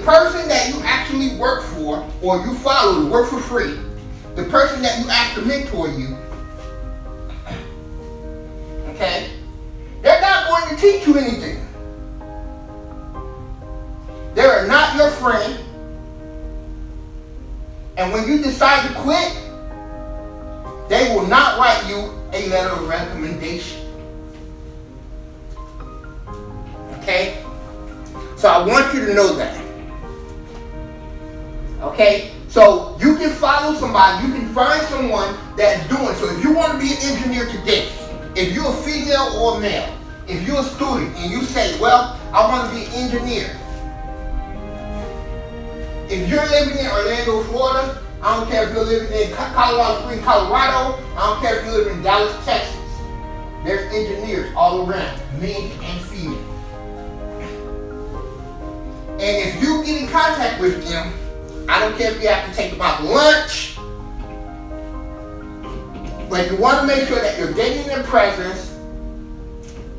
person that you actually work for or you follow to work for free, the person that you ask to mentor you, okay, they're not going to teach you anything. They are not your friend. And when you decide to quit, they will not write you a letter of recommendation. Okay? So I want you to know that. Okay? So you can follow somebody, you can find someone that's doing. So if you want to be an engineer today, if you're a female or a male, if you're a student and you say, well, I want to be an engineer. If you're living in Orlando, Florida, I don't care if you're living in Colorado Springs, Colorado, I don't care if you live in Dallas, Texas. There's engineers all around, men and female. And if you get in contact with them, I don't care if you have to take them out to lunch, but you want to make sure that you're getting in their presence,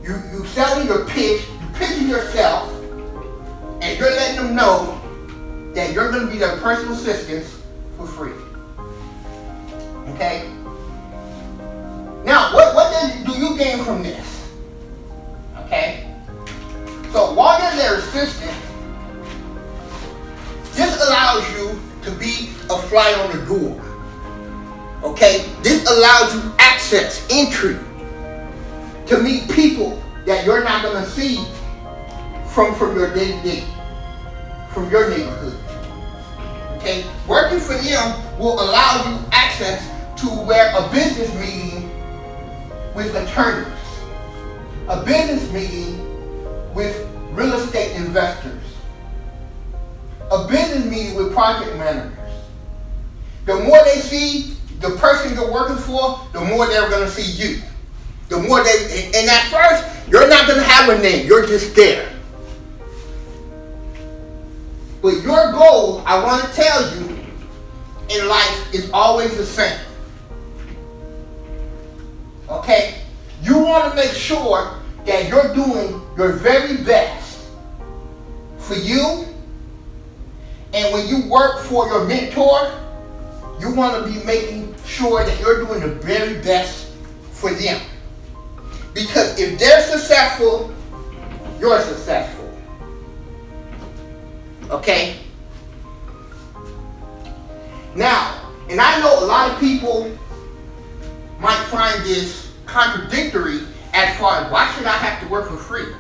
you selling your pitch, you're pitching yourself, and you're letting them know that you're going to be their personal assistant for free. Okay? Now, what do you gain from this? Okay? So while you're their assistant, this allows you to be a fly on the door. Okay? This allows you access, entry, to meet people that you're not going to see from your day-to-day, from your neighborhood. Okay? Working for them will allow you access to where a business meeting with attorneys, a business meeting with real estate investors, a business meeting with project managers. The more they see the person you're working for, the more they're going to see you. The more and at first, you're not going to have a name. You're just there. But your goal, I want to tell you, in life is always the same. Okay? You want to make sure that you're doing your very best for you. And when you work for your mentor, you want to be making sure that you're doing the very best for them. Because if they're successful, you're successful. Okay? Now, and I know a lot of people might find this contradictory as far as why should I have to work for free?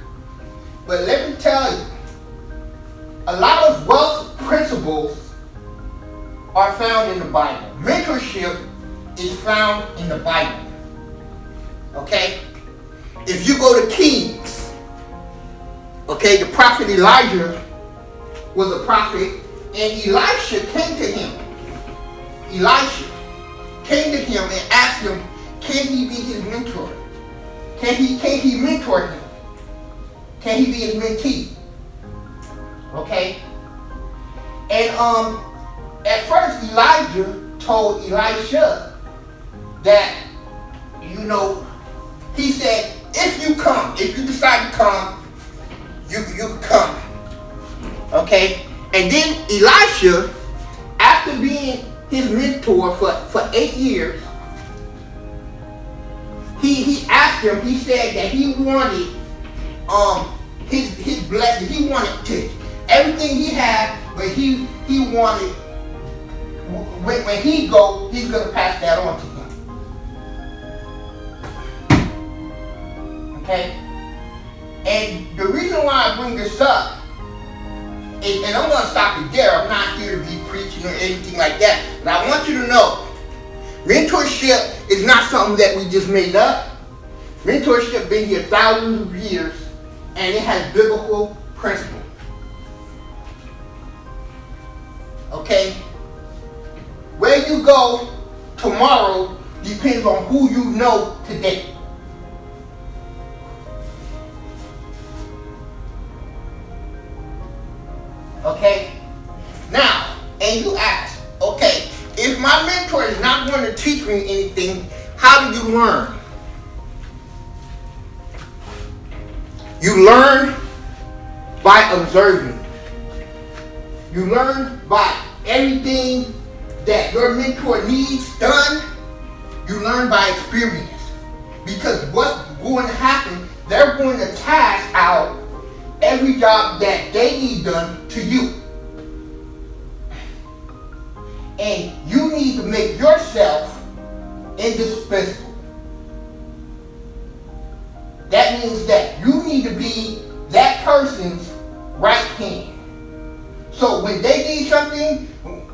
But let me tell you, a lot of wealth principles are found in the Bible. Mentorship is found in the Bible. Okay? If you go to Kings, okay, the prophet Elijah was a prophet, and Elisha came to him. Elisha came to him and asked him, can he be his mentor? Can he mentor him? Can he be his mentee? Okay? And at first Elijah told Elisha that, he said, if you decide to come, you come. Okay? And then Elisha, after being his mentor for 8 years, he asked him, he said that he wanted his blessing. He wanted everything he had, but he wanted, when he go, he's going to pass that on to him. Okay? And the reason why I bring this up, and I'm going to stop it there. I'm not here to be preaching or anything like that. But I want you to know, mentorship is not something that we just made up. Mentorship been here thousands of years, and it has biblical principles. Okay? Where you go tomorrow depends on who you know today. Okay? Now, and you ask, okay, if my mentor is not going to teach me anything, how do you learn? You learn by observing. You learn by everything that your mentor needs done. You learn by experience. Because what's going to happen, they're going to task out every job that they need done to you. And you need to make yourself indispensable. That means that you need to be that person's right hand. So when they need something,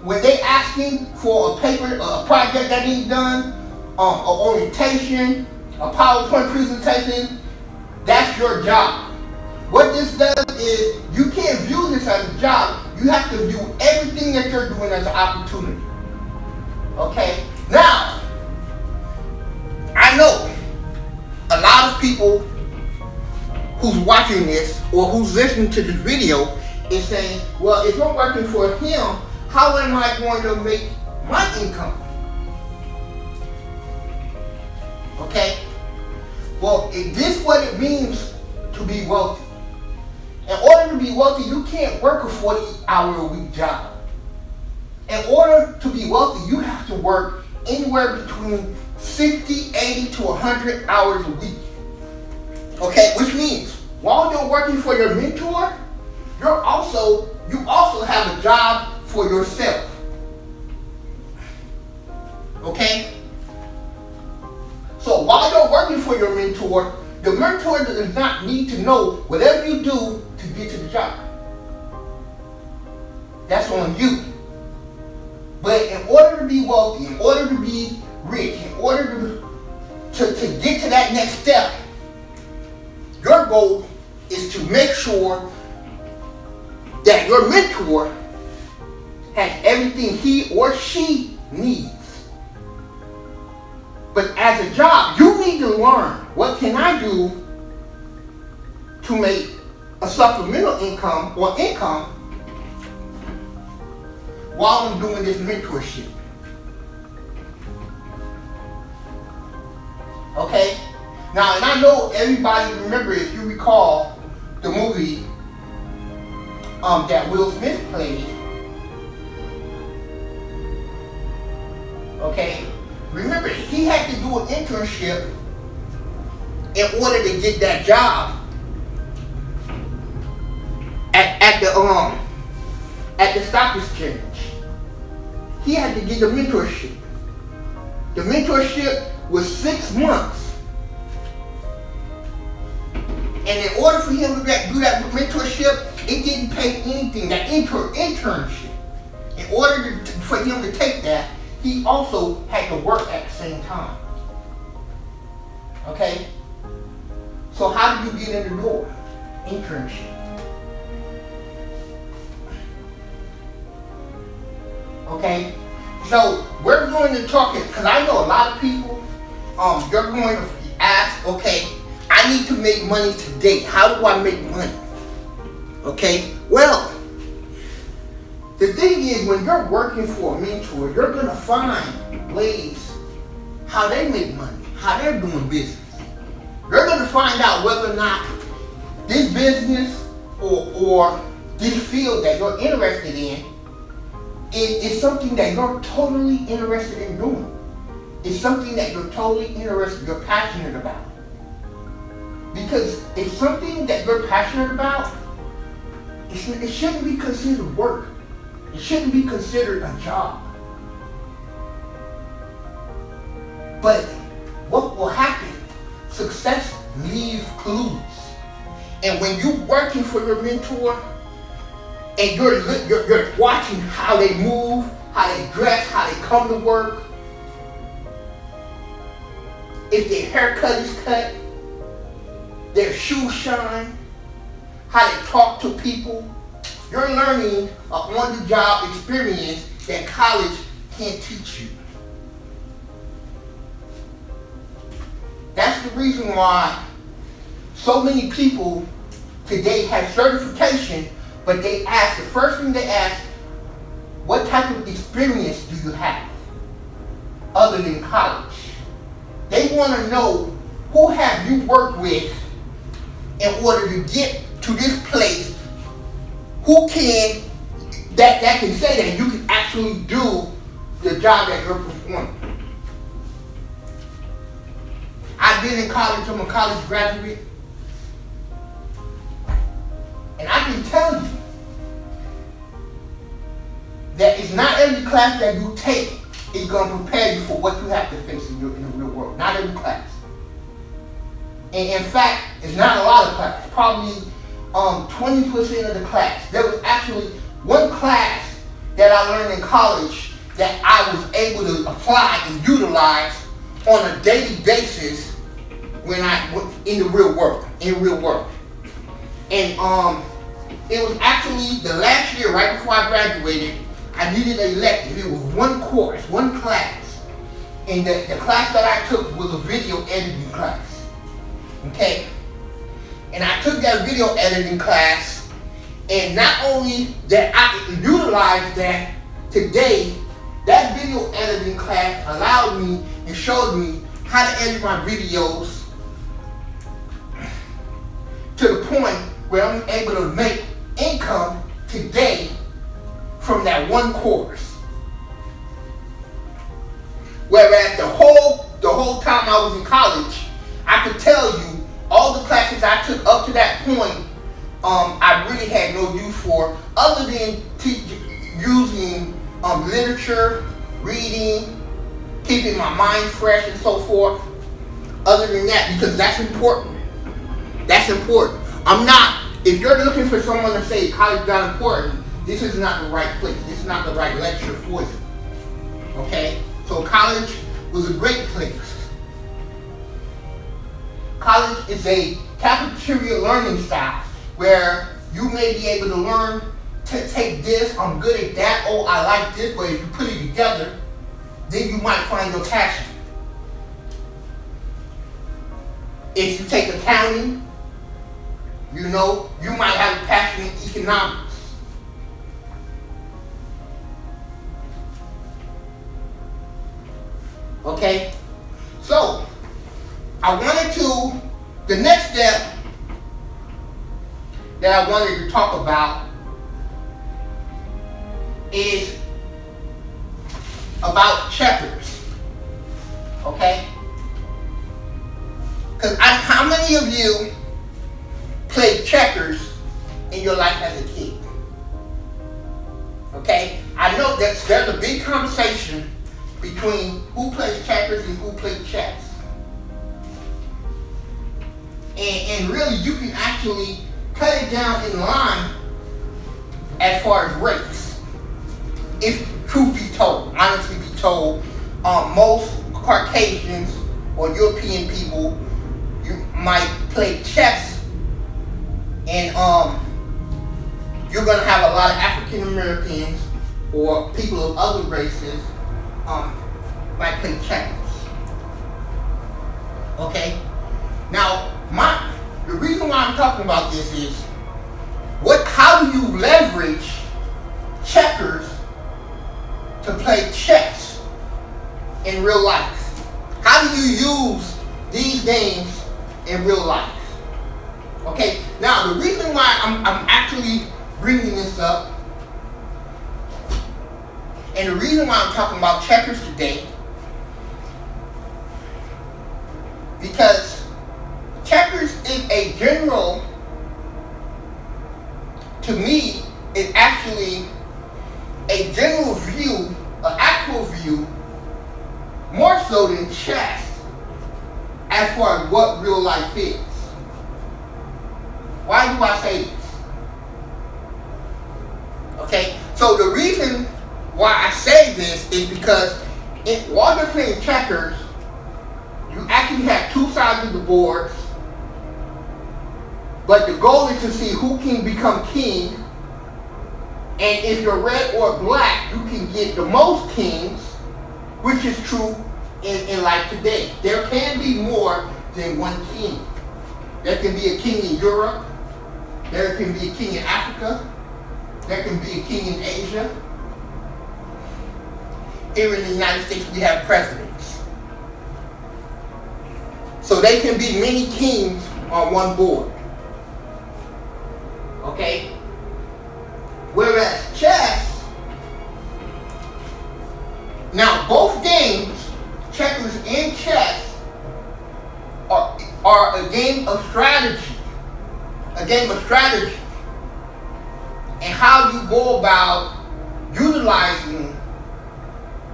when they asking for a paper, a project that needs done, an orientation, a PowerPoint presentation, that's your job. What this does is you can't view this as a job. You have to view everything that you're doing as an opportunity. Okay? Now, I know a lot of people who's watching this or who's listening to this video is saying, well, if I'm working for him, how am I going to make my income? Okay? Well, is this what it means to be wealthy? In order to be wealthy, you can't work a 40-hour-a-week job. In order to be wealthy, you have to work anywhere between 60, 80 to 100 hours a week. Okay, which means while you're working for your mentor, you also have a job for yourself. Okay? So while you're working for your mentor, the mentor does not need to know whatever you do to get to the job. That's on you. But in order to be wealthy, in order to be rich, in order to get to that next step, your goal is to make sure that your mentor has everything he or she needs. But as a job, you need to learn, what can I do to make a supplemental income or income while I'm doing this mentorship? Okay? Now, and I know everybody remember, if you recall, the movie that Will Smith played. Okay? Remember, he had to do an internship in order to get that job at the stock exchange. He had to get the mentorship. The mentorship was 6 months. And in order for him to do that mentorship, it didn't pay anything, that internship. In order for him to take that, he also had to work at the same time. Okay? So how do you get in the door? Internship. Okay? So we're going to talk, because I know a lot of people, you're going to ask, okay, I need to make money today. How do I make money? Okay? Well, the thing is, when you're working for a mentor, you're going to find ways how they make money, how they're doing business. You're going to find out whether or not this business or this field that you're interested in is something that you're totally interested in doing. It's something that you're totally interested, you're passionate about. Because if something that you're passionate about, it shouldn't be considered work. It shouldn't be considered a job. But what will happen? Success leaves clues. And when you're working for your mentor, and you're watching how they move, how they dress, how they come to work, if their haircut is cut, their shoes shine, how they talk to people, you're learning an on-the-job experience that college can't teach you. That's the reason why so many people today have certification, but the first thing they ask, what type of experience do you have other than college? They want to know, who have you worked with in order to get to this place? Who can that can say that you can actually do the job that you're performing. I've been in college, I'm a college graduate, and I can tell you that it's not every class that you take is going to prepare you for what you have to face in the real world. Not every class. And in fact, it's not a lot of classes. Probably 20% of the class. There was actually one class that I learned in college that I was able to apply and utilize on a daily basis when I was in the real world. And it was actually the last year, right before I graduated, I needed an elective. It was one course, one class. And the class that I took was a video editing class. Okay? And I took that video editing class, and not only that I utilized that today, that video editing class allowed me and showed me how to edit my videos to the point where I'm able to make income today from that one course. Whereas the whole time I was in college, I could tell you all the classes I took up to that point, I really had no use for, other than using literature, reading, keeping my mind fresh and so forth. Other than that, because that's important. That's important. If you're looking for someone to say college is not important, this is not the right place. This is not the right lecture for you. Okay? So college was a great place. College is a cafeteria learning style where you may be able to learn to take this, I'm good at that, oh, I like this, but if you put it together, then you might find your passion. If you take accounting, you might have a passion in economics. Okay? So, the next step that I wanted to talk about is about checkers. Okay? Because how many of you played checkers in your life as a kid? Okay? I know that there's a big conversation between who plays checkers and who plays chess. And really, you can actually cut it down in line as far as race. If truth be told, honestly be told, most Caucasians or European people, you might play chess, and you're going to have a lot of African Americans or people of other races might play checkers. Okay? Now, the reason why I'm talking about this is, how do you leverage checkers to play chess in real life? How do you use these games in real life? Okay, now the reason why I'm actually bringing this up, and the reason why I'm talking about checkers today, because checkers is a general, to me, is actually a general view, an actual view, more so than chess, as far as what real life is. Why do I say this? Okay, so the reason why I say this is because while you're playing checkers, you actually have two sides of the board, but the goal is to see who can become king, and if you're red or black, you can get the most kings, which is true in life today. There can be more than one king. There can be a king in Europe, there can be a king in Africa, there can be a king in Asia. Here in the United States, we have presidents. So they can be many kings on one board. Okay? Whereas chess a game of strategy and how you go about utilizing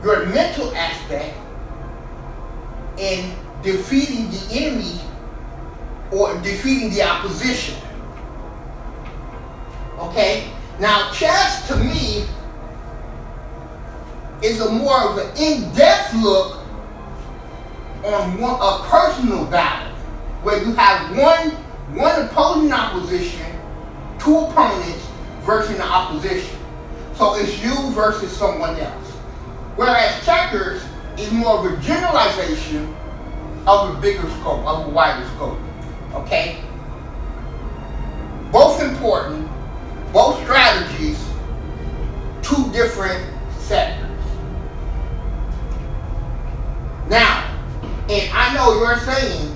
your mental aspect in defeating the enemy or defeating the opposition. Okay? Now, chess to me is a more of an in-depth look on a personal battle where you have one opposing opposition, two opponents versus the opposition. So it's you versus someone else. Whereas checkers is more of a generalization of a bigger scope, of a wider scope. Okay? Both important, both strategies, two different sectors. Now, and I know you're saying,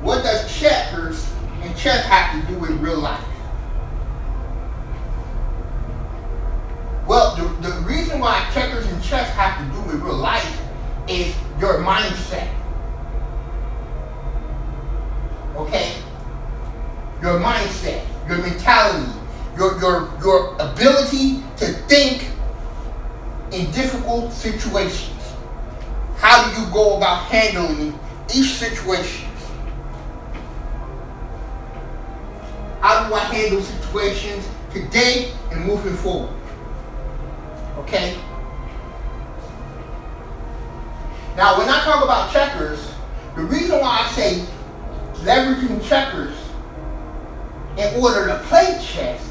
what does checkers and chess have to do with real life? Well, the reason why checkers and chess have to do with real life is your mindset. Okay? Your mindset, your mentality, your ability to think in difficult situations. How do you go about handling each situation? How do I handle situations today and moving forward? Okay? Now, when I talk about checkers, the reason why I say leveraging checkers in order to play chess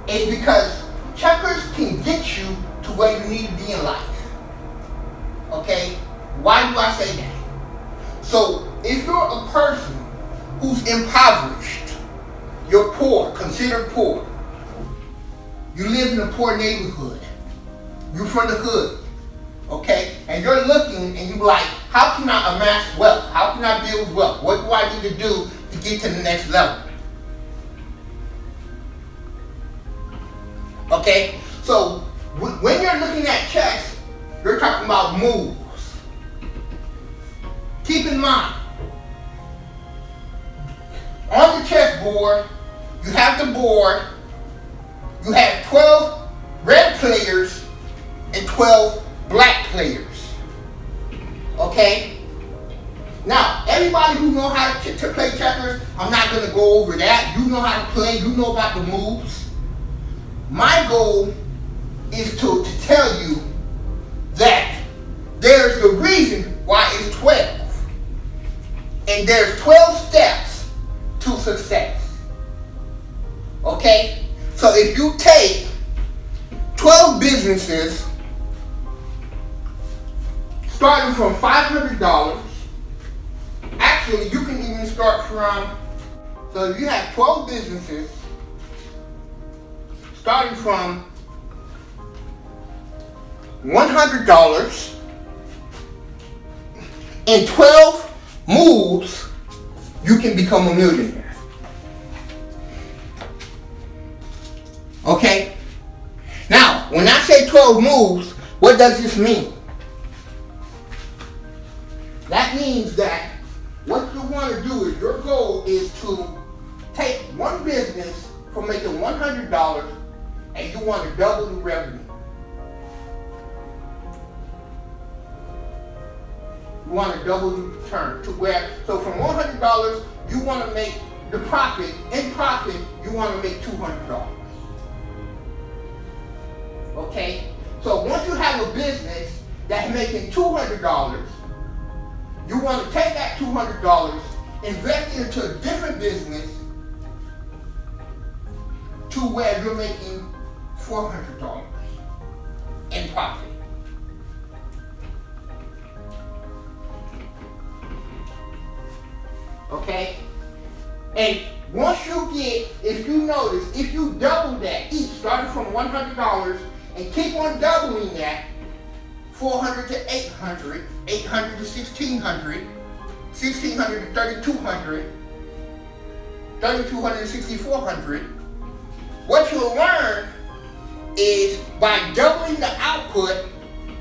is because checkers can get you to where you need to be in life. Okay? Why do I say that? So, if you're a person who's impoverished, you're poor, considered poor, you live in a poor neighborhood, you're from the hood, okay? And you're looking and you're like, how can I amass wealth? How can I build wealth? What do I need to do to get to the next level? Okay? So, when you're looking at chess, you're talking about moves. Keep in mind, on the chessboard, you have the board, you have 12 red players and 12 black players. Okay? Now, everybody who knows how to play checkers, I'm not going to go over that. You know how to play, you know about the moves. My goal is to tell you that there's the reason why it's 12. And there's 12 steps to success. Okay? So if you take 12 businesses starting from $500, actually you can even start from, so if you have 12 businesses starting from $100 in 12 moves, you can become a millionaire. Okay? Now, when I say 12 moves, what does this mean? That means that what you want to do is, your goal is to take one business from making $100 and you want to double the revenue. You want to double the return to where, so from $100, you want to make the profit, in profit, you want to make $200. Okay? So once you have a business that's making $200, you want to take that $200, invest it into a different business to where you're making $400 in profit. Okay? And once you get, if you notice, if you double that each, starting from $100 and keep on doubling that, $400 to $800, $800 to $1,600, $1,600 to $3,200, $3,200 to $6,400, what you'll learn is by doubling the output,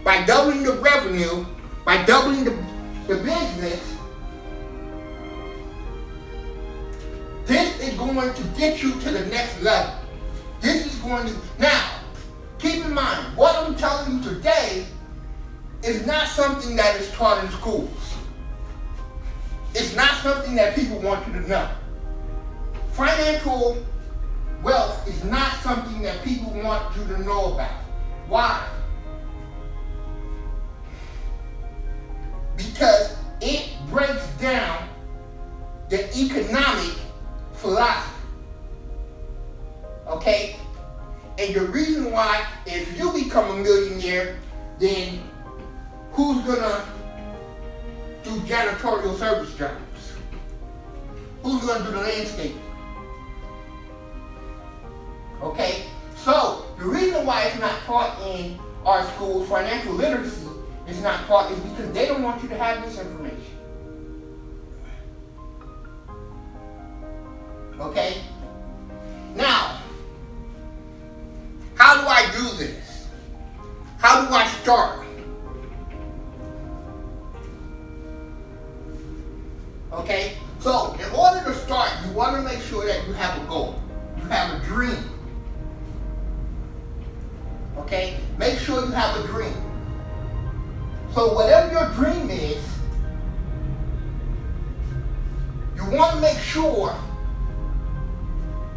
by doubling the revenue, by doubling the business, going to get you to the next level. This is going to, now, keep in mind, what I'm telling you today is not something that is taught in schools. It's not something that people want you to know. Financial wealth is not something that people want you to know about. Why? Because it breaks down the economic philosophy. Okay? And the reason why, if you become a millionaire, then who's gonna do janitorial service jobs? Who's gonna do the landscaping? Okay? So, the reason why it's not taught in our schools, financial literacy is not taught, is because they don't want you to have this information. Okay? Now, how do I do this? How do I start? Okay? So, in order to start, you want to make sure that you have a goal. You have a dream. Okay? Make sure you have a dream. So, whatever your dream is, you want to make sure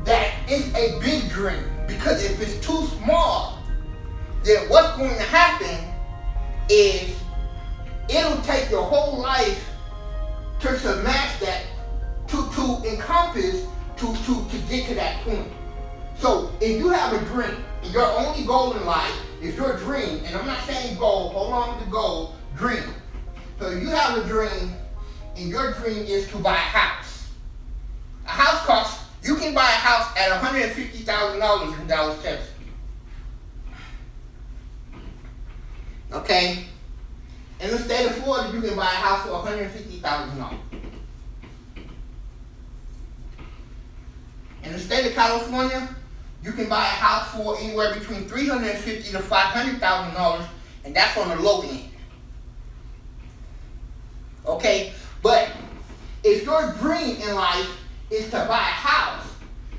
that it's a big dream. Because if it's too small, then what's going to happen is it'll take your whole life to smash that, to encompass, to get to that point. So if you have a dream, and your only goal in life is your dream, and I'm not saying goal, hold on to goal, dream. So if you have a dream, and your dream is to buy a house. A house costs, you can buy a house at $150,000 in Dallas, Texas. Okay? In the state of Florida, you can buy a house for $150,000. In the state of California, you can buy a house for anywhere between $350,000 to $500,000, and that's on the low end. Okay? But if your dream in life is to buy a house,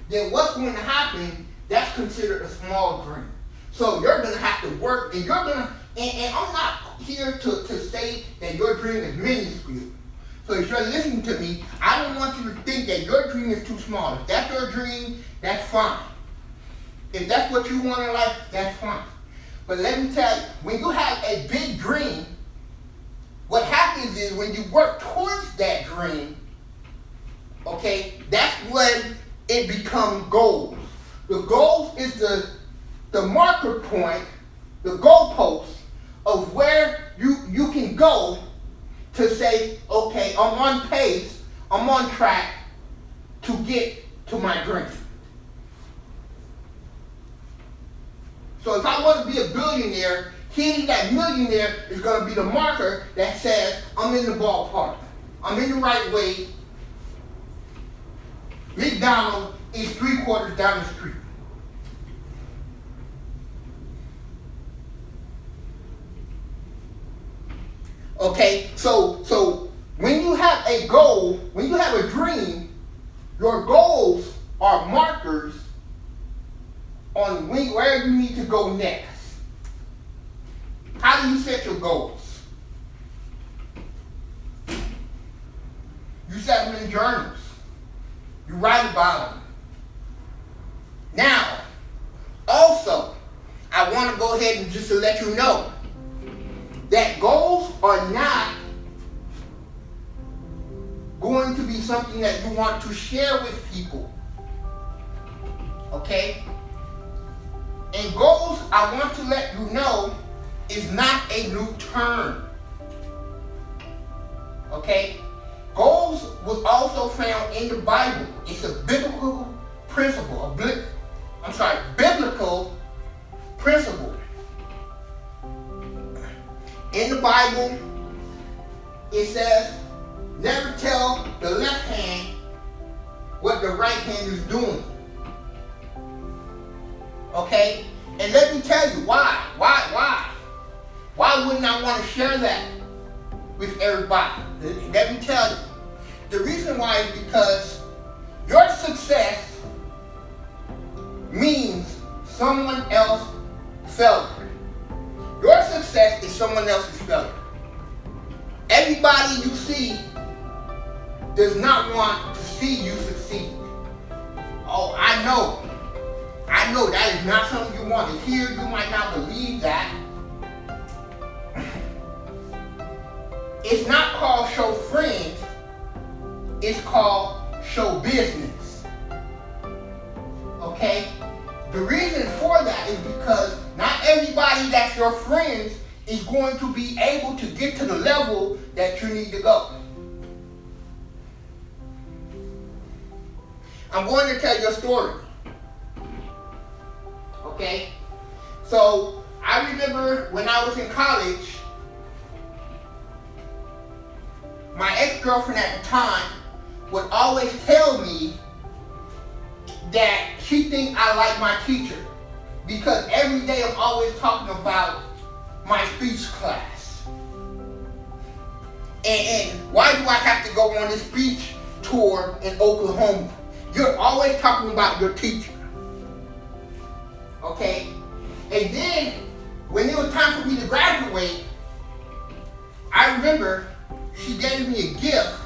then what's going to happen, that's considered a small dream. So you're going to have to work, and you're going to, and I'm not here to say that your dream is minuscule. So if you're listening to me, I don't want you to think that your dream is too small. If that's your dream, that's fine. If that's what you want in life, that's fine. But let me tell you, when you have a big dream, what happens is when you work towards that dream, okay, that's when it becomes goals. The goals is the marker point, the goalpost of where you can go to say, okay, I'm on pace, I'm on track to get to my dream. So if I want to be a billionaire, hitting that millionaire is going to be the marker that says, I'm in the ballpark. I'm in the right way. McDonald's is 3/4 down the street. Okay, so when you have a goal, when you have a dream, your goals are markers on where you need to go next. How do you set your goals? You set them in journals. You write about them. Now, also, I want to go ahead and just to let you know that goals are not going to be something that you want to share with people. Okay? And goals, I want to let you know, is not a new term. Okay? Goals was also found in the Bible. It's a biblical principle. Biblical principle. In the Bible, it says, never tell the left hand what the right hand is doing. Okay? And let me tell you why. Why wouldn't I want to share that with everybody? Let me tell you. The reason why is because your success success means someone else's failure. Your success is someone else's failure. Everybody you see does not want to see you succeed. Oh, I know that is not something you want to hear. You might not believe that. It's not called show friends. It's called show business. Okay? The reason for that is because not everybody that's your friends is going to be able to get to the level that you need to go. I'm going to tell you a story. Okay? So, I remember when I was in college, my ex-girlfriend at the time would always tell me that she thinks I like my teacher because every day I'm always talking about my speech class. And why do I have to go on this speech tour in Oklahoma? You're always talking about your teacher. Okay? And then, when it was time for me to graduate, I remember she gave me a gift.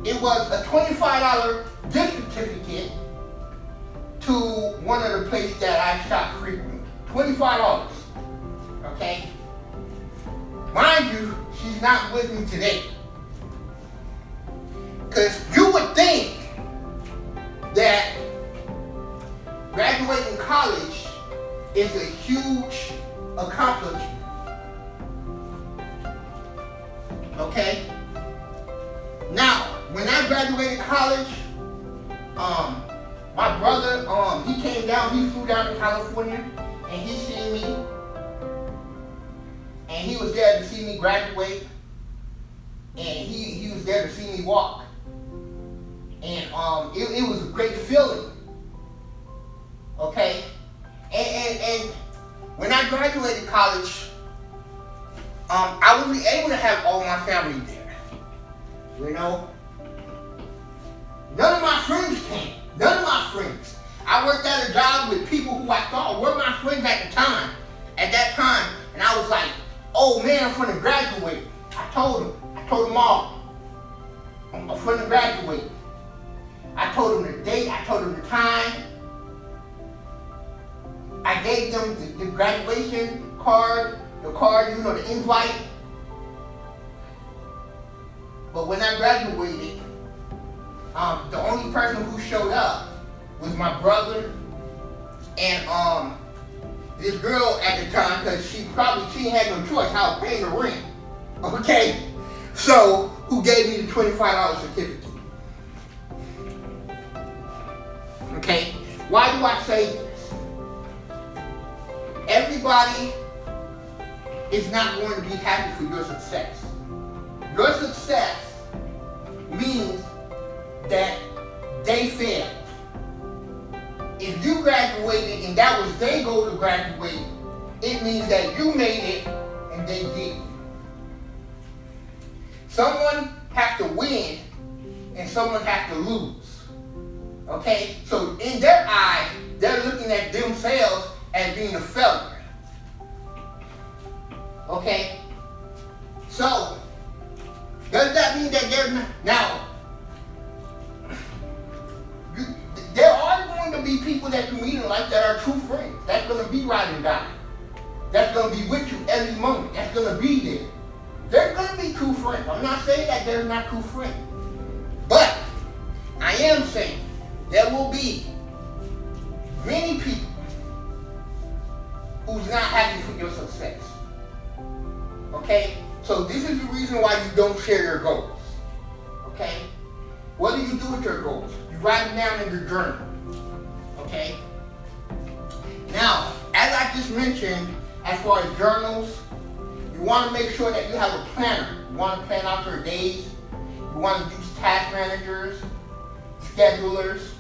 It was a $25 gift certificate to one of the places that I shop frequently. $25. Okay? Mind you, she's not with me today. Because you would think that graduating college is a huge accomplishment. Okay? Now, when I graduated college, my brother, he came down, he flew down to California, and he seen me. And he was there to see me graduate. And he was there to see me walk. And it was a great feeling. Okay? And when I graduated college, I was able to have all my family there. You know? None of my friends came. None of my friends. I worked at a job with people who I thought were my friends at that time. And I was like, oh man, I'm going to graduate. I told them all. I'm going to graduate. I told them the date, I told them the time. I gave them the graduation card, the invite. But when I graduated, the only person who showed up was my brother and this girl at the time, because she didn't have no choice. I was paying the rent. Okay? So, who gave me the $25 certificate? Okay? Why do I say this? Everybody is not going to be happy for your success. Your success means that they failed. If you graduated and that was their goal to graduate, it means that you made it and they didn't. Someone has to win and someone has to lose. Okay? So in their eyes, they're looking at themselves as being a failure. Okay? So, does that mean that they're not? Now, there are going to be people that you meet in life that are true friends. That's going to be ride and die. That's going to be with you every moment. That's going to be there. There's going to be true friends. I'm not saying that there's not true friends. But I am saying there will be many people who's not happy for your success. Okay? So this is the reason why you don't share your goals. Okay? What do you do with your goals? You write them down in your journal. Okay? Now, as I just mentioned, as far as journals, you want to make sure that you have a planner. You want to plan out your days. You want to use task managers, schedulers.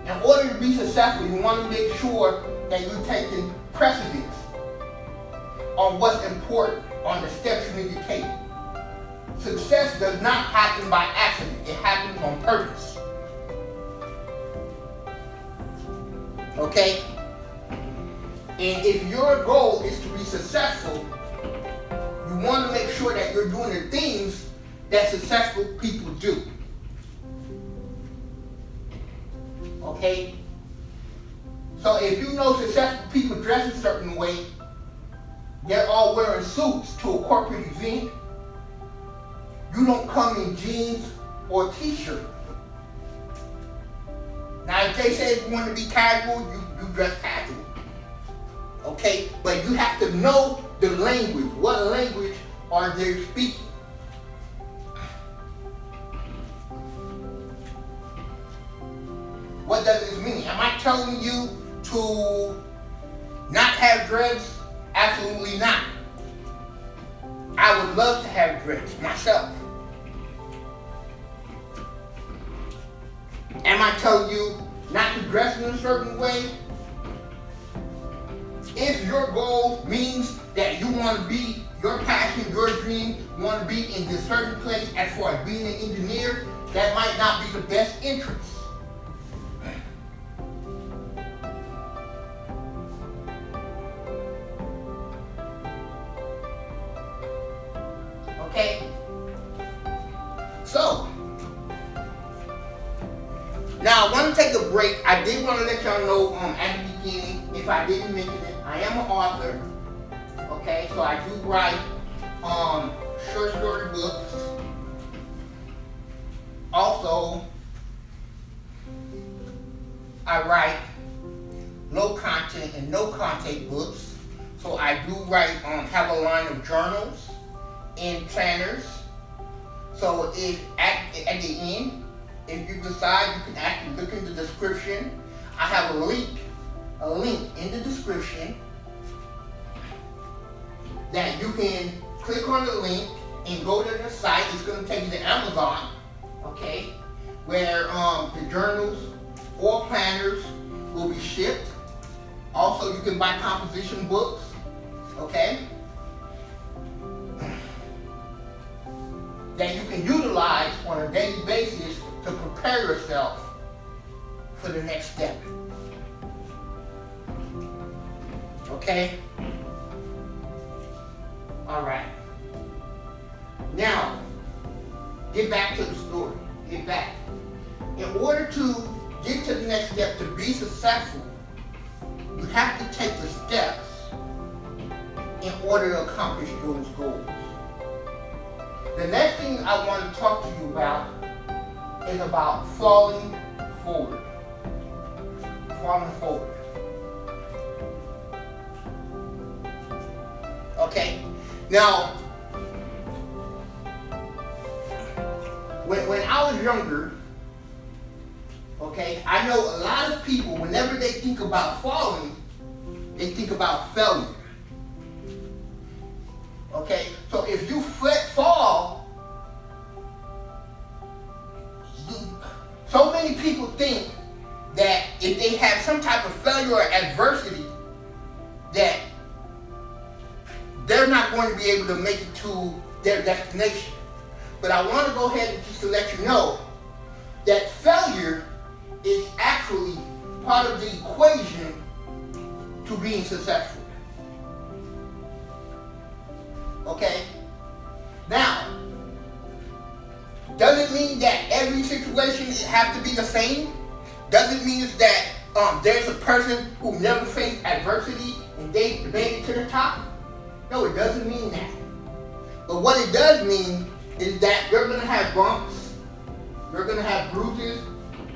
In order to be successful, you want to make sure that you're taking precedence on what's important, on the steps you need to take. Success does not happen by accident. It happens on purpose. Okay? And if your goal is to be successful, you want to make sure that you're doing the things that successful people do. Okay? So if you know successful people dress a certain way, they're all wearing suits to a corporate event, you don't come in jeans or t-shirt. Now if they say you want to be casual, you dress casual. Okay? But you have to know the language. What language are they speaking? What does this mean? Am I telling you to not have dreads? Absolutely not. I would love to have dreads myself. Am I telling you not to dress in a certain way? If your goal means that you want to be, your passion, your dream, you want to be in this certain place as far as being an engineer, that might not be the best interest. Okay? So, now I want to take a break. I did want to let y'all know at the beginning, if I didn't mention it, I am an author. Okay, so I do write short story books. Also, I write low content and no content books. So I do write have a line of journals and planners. So if at the end, if you decide, you can actually look in the description. I have a link in the description that you can click on the link and go to the site. It's going to take you to Amazon, okay, where the journals or planners will be shipped. Also, you can buy composition books, okay, that you can utilize on a daily basis to prepare yourself for the next step. Okay? Alright. Now, get back to the story. Get back. In order to get to the next step, to be successful, you have to take the steps in order to accomplish those goals. The next thing I want to talk to you about is about falling forward. Falling forward. Okay? Now, when I was younger, okay, I know a lot of people, whenever they think about falling, they think about failure. Okay? So if you fall, so many people think that if they have some type of failure or adversity, that they're not going to be able to make it to their destination. But I want to go ahead and just to let you know that failure is actually part of the equation to being successful. Okay? Now, does it mean that every situation has to be the same? Does it mean that there's a person who never faced adversity and they made it to the top? No, it doesn't mean that. But what it does mean is that you're going to have bumps, you're going to have bruises,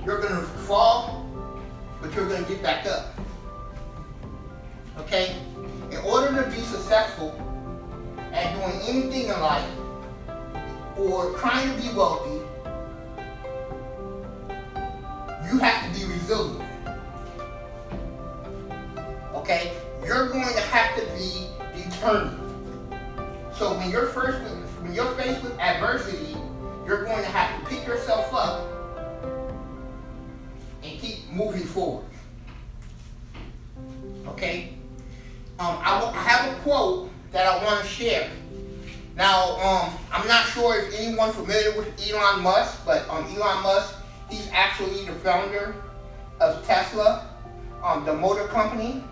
you're going to fall, but you're going to get back up. Okay? In order to be successful at doing anything in life or trying to be wealthy, you have to be resilient. Okay? You're going to have to be determined. So when you're faced with adversity, you're going to have to pick yourself up and keep moving forward. Okay? I have a quote that I want to share. Now, I'm not sure if anyone's familiar with Elon Musk, but Elon Musk, he's actually the founder of Tesla. the motor company.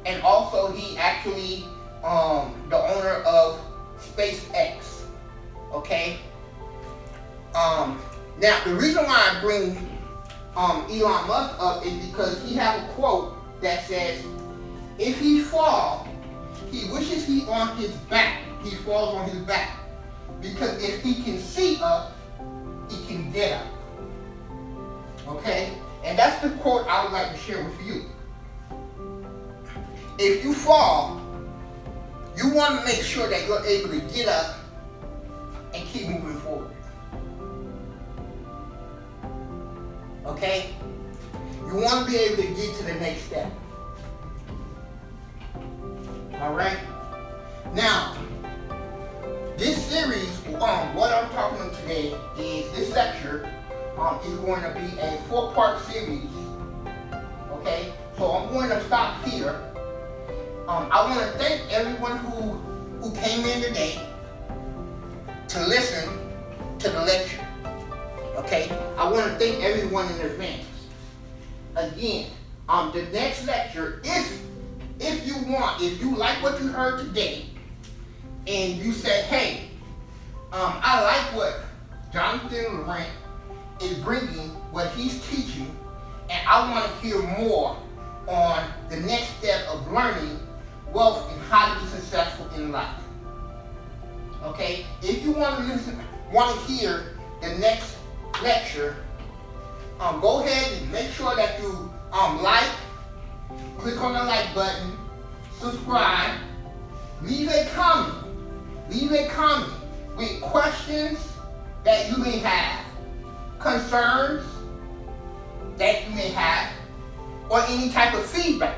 And also he actually the owner of SpaceX. Okay. Now the reason why I bring Elon Musk up is because he has a quote that says, if he falls, he wishes he on his back. He falls on his back. Because if he can see up, he can get up. Okay? And that's the quote I would like to share with you. If you fall, you want to make sure that you're able to get up and keep moving forward. Okay? You want to be able to get to the next step. Alright? Now, this series, what I'm talking about today is this lecture is going to be a 4-part series. Okay? So I'm going to stop here. I want to thank everyone who came in today to listen to the lecture. Okay? I want to thank everyone in advance. Again, the next lecture, if you like what you heard today, and you say, hey, I like what Jonathan Laurent is bringing, what he's teaching, and I want to hear more on the next step of learning wealth and how to be successful in life. Okay? If you want to hear the next lecture, go ahead and make sure that you click on the like button, subscribe, leave a comment with questions that you may have, concerns that you may have, or any type of feedback.